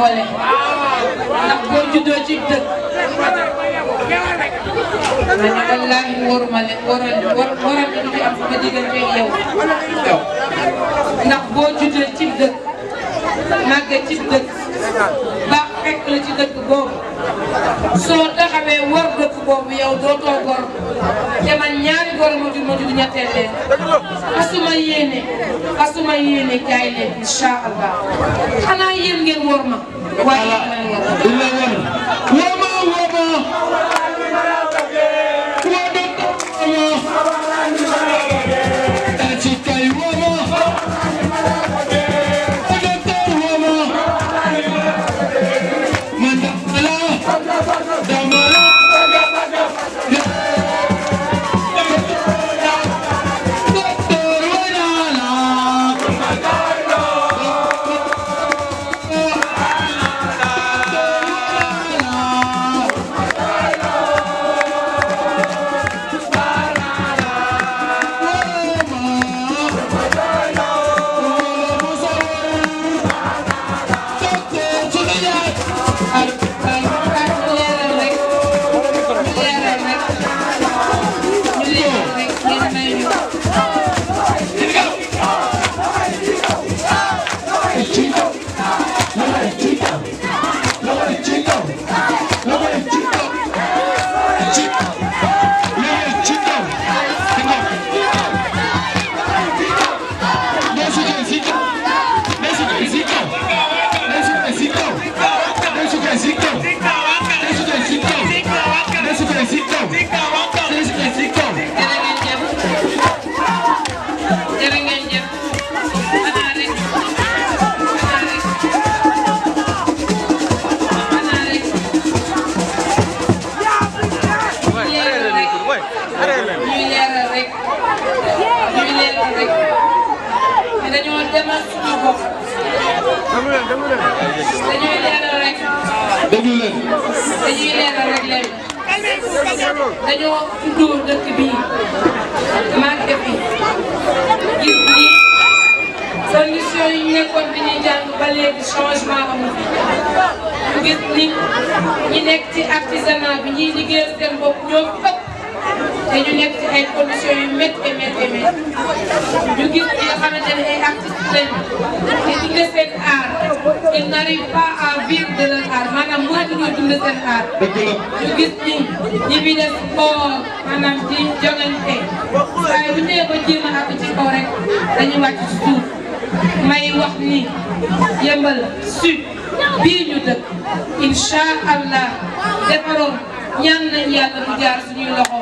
boole ndax boo juddoo ci dëkk ma ne wallaahi waruma leen waral du fi am sama diggante ak yow ndax boo juddoo ci dëkk màgge ci dëkk baax fekk la ci dëkk boobu soo taxawee war dëkk boobu yow dootoo gor te man ñaari gor ma jur ñetteel leen asuma yéene jaay leen incha allah xanaa yéen ngeen war ma waaye dañoo tuddoo dëkk bii màgge fi gis ni condition yi ñu nekkoon bi ñuy jàng ba léegi changement amul ñu gis ni ñi nekk ci artisanat bi ñuy liggéeyal seen bopp ñoo ëpp te ñu nekk ci ay conditions yu métti ñu gis ñi nga xamante ne ay artistes lañu te dund seen art ils n'arrivent pas à vivre de leur art maanaam mënatuñoo dund seen art ñu gis ñi bi def sport maanaam di jongante waaye bu ñu ba jéem a àgg ci kaw rek dañuy wàcc ci suuf may wax ni Yeumbeul Sud bii ñu dëkk incha allah defaroon ñaan nañ yàlla mu jaar suñuy loxo.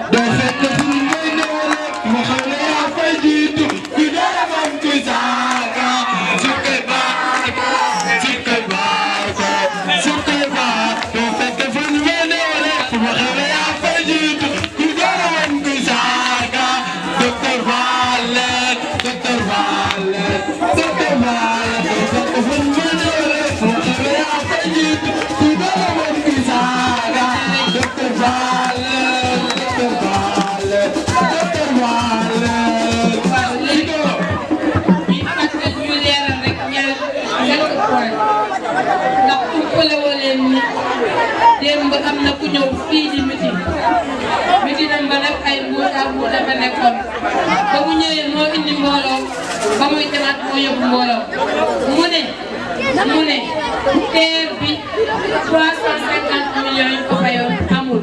démb am na ku ñëw fii di mitinam ba nag ay mbuuta dafa nekkoon ba mu ñëwee moo indi mbooloo ba muy demaat moo yóbbu mbooloo mu ne TER bi 350 millions yi ko fayoon amul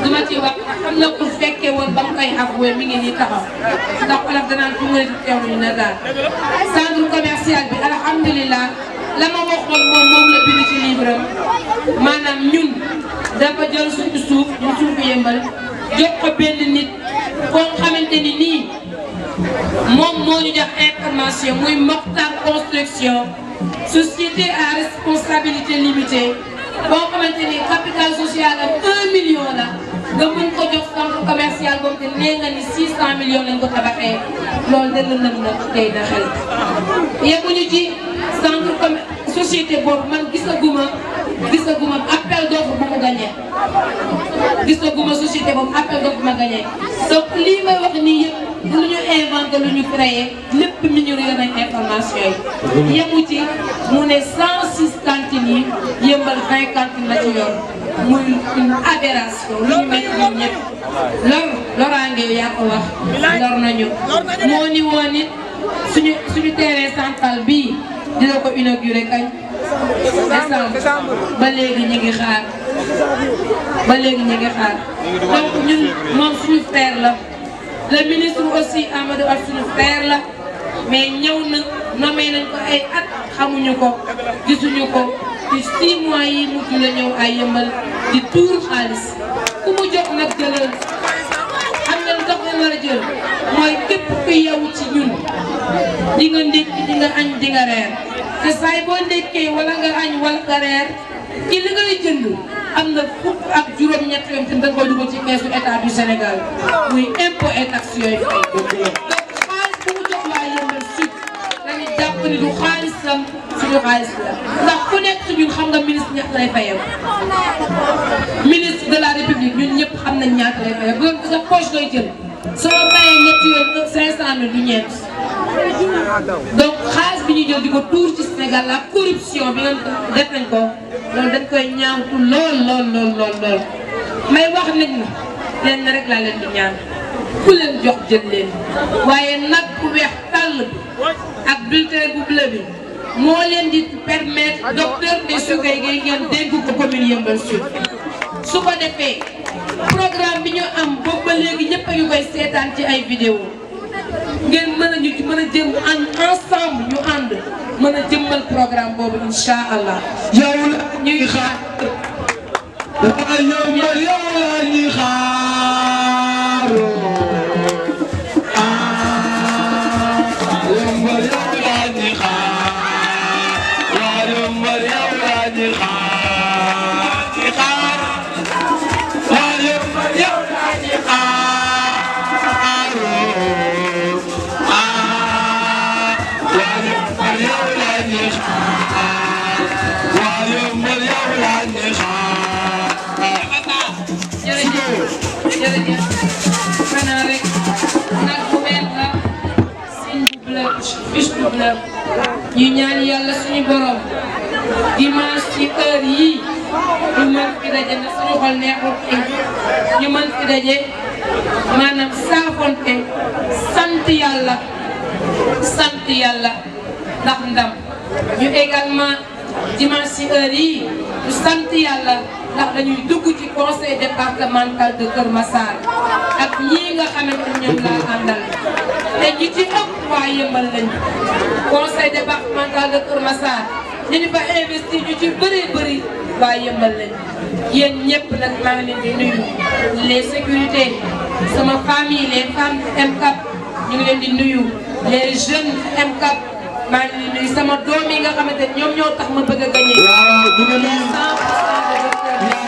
du ma ci wax am na ku fekkee woon ba mu koy avoué mi ngi nii taxaw ndax olof danaan fi mu ne teewluñu na daal centre commercial bi alhamdulilah la ma waxoon moom la bind ci livre am maanaam ñun dafa jël suñu suuf ñun suufu Yeumbeul jox ko benn nit koo xamante ni nii moom moo ñu jox information muy Mokhtar Construction société à responsabilité limitée boo xamante ni capital social am 1 million la nga mën ko jox centre commercial boobu te nee nga ni 600 millions lañ ko tabaxee loolu de lëndëm na tey na xel yemuñu ci centre société boobu man gisaguma appel d'offre bu mu gagné gisaguma société boobu appel d'offre bu ma gagné donc lii may wax nii yëpp lu ñu inventé lu ñu créé lépp mi ñu yor nañ information yi yemu ci mu ne 106 cantines yi Yeumbeul 20 cantines la ci yor muy une aberration lu ñu métti ñun ñëpp loraange yaa ko wax lor nañu moo ni woon it suñu terrain central bii dina ko inauguré kañ décembre ba léegi ñu ngi xaar donc ñun moom suñu frère la le ministre aussi Amadou Al suñu frère la mais ñëw na nommé nañ ko ay at xamuñu ko gisuñu ko ci 6 mois yi mujj la ñëw ay Yeumbeul di tuur xaalis ku mu jox nag jëlal am na lu tax nga war a jël mooy képp ku yeewu ci ñun di nga ndékki di nga añ di nga reer te saay boo ndékkee wala nga añ wala nga reer ci li ngay jënd am na fukk ak juróom-ñett yoon te da nga koy dugal ci keesu état du Sénégal muy impôt et taxe yooyu fay donc xaalis bu mu jox waa Yeumbeul Sud dañuy jàpp ni du xaalisam suñu xaalis la ndax ku nekk ci ñun xam nga ministre ñaata lay fayam ministre de la République ñun ñëpp xam nañ ñaata lay fayam bu doon sa poche ngay jël soo mayee ñetti yoon 500 000 du ñeent donc xaalis bi ñu jël di ko tuur ci Sénégal la corruption bi nga def nañ ko loolu dañ koy ñaawtu lool may wax nit ñi leen rek laa leen di ñaan ku leen jox jël leen waaye nag ku weex tàll bi ak bulletin bu bleu bi moo leen di permettre docteur Ndeye Gueye ngeen dégg ko commune Yeumbeul Sud su ko defee programme bi ñu am boobu ba léegi ñëpp a ngi koy seetaan ci ay vidéo ngeen mën a jëm ensemble ñu ànd mën a jëmmal programme boobu incha allah. yow la ñuy xaar. waaw Yeumbeul yow la ñuy xaar. Yeumbeul yow la ñuy xaar. waaw Yeumbeul yow la ñuy xaar. waaw Yeumbeul yow la ñuy xaar. jërëjëf xanaa rek nag bu benn la signe bu bleu fiche bu bleu ñu ñaan yàlla suñu borom dimanche ci heure yii ñu mën fi daje na suñu xol neexul ñu mën fi daje maanaam saafonte sant yàlla ndax ndam ñu également dimanche ci heure yii ñu sant yàlla ndax dañuy dugg ci conseil départemental de Kër Massar ak ñii nga xamante ne ñoom laa àndal te ñi ci ëpp waa Yeumbeul lañu conseil départemental de Kër Massar ñu fa investir ñu ci bëri waa Yeumbeul lañu yéen ñëpp nag maa ngi leen di nuyu les sécurités sama famille les femmes MCAP ñu ngi leen di nuyu les jeunes MCAP maa ngi leen di nuyu sama doom yi nga xamante ne ñoom ñoo tax ma bëgg a gagné. 100% de